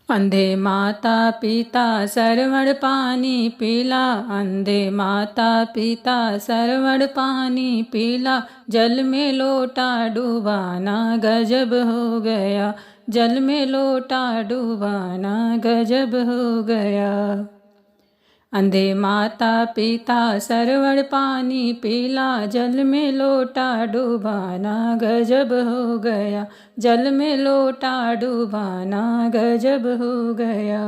अंधे माता पिता सरवण पानी पीला, अंधे माता पिता सरवण पानी पीला, जल में लोटा डूबाना गजब हो गया, जल में लोटा डूबाना गजब हो गया। अंधे माता पिता सरवण पानी पीला, जल में लोटा डूबाना गजब हो गया, जल में लोटा डूबाना गजब हो गया।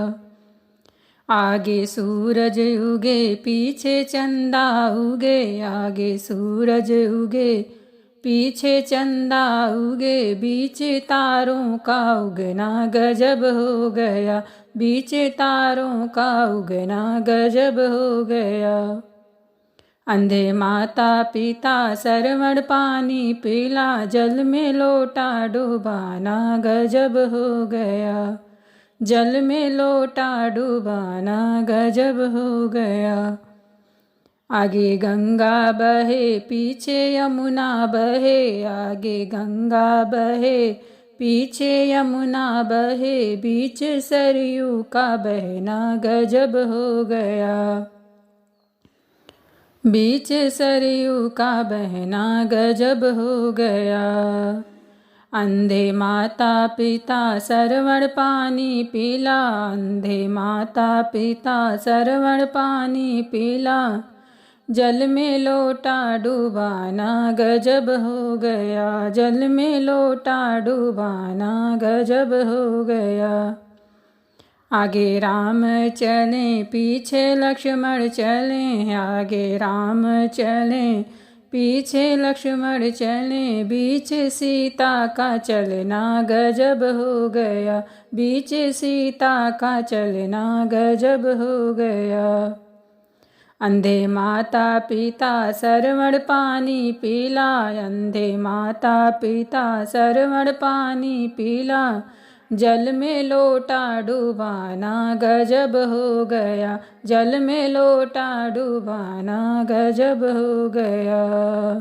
आगे सूरज उगे पीछे चंदा उगे, आगे सूरज उगे पीछे चंदा उगे, बीच तारों का उगना गजब हो गया, बीच तारों का उगना गजब हो गया। अंधे माता पिता सरवण पानी पीला, जल में लोटा डूबाना गजब हो गया, जल में लोटा डूबाना गजब हो गया। आगे गंगा बहे पीछे यमुना बहे, आगे गंगा बहे पीछे यमुना बहे, बीच सरयू का बहना गजब हो गया, बीच सरयू का बहना गजब हो गया। अंधे माता पिता सरवण पानी पीला, अंधे माता पिता सरवण पानी पीला, जल में लोटा डूबाना गजब हो गया, जल में लोटा डूबाना गजब हो गया। आगे राम चले पीछे लक्ष्मण चले, आगे राम चले पीछे लक्ष्मण चले, बीच सीता का चलना गजब हो गया, बीच सीता का चलना गजब हो गया। अंधे माता पिता सरवण पानी पीला, अंधे माता पिता सरवण पानी पीला, जल में लोटा डूबाना गजब हो गया, जल में लोटा डूबाना गजब हो गया।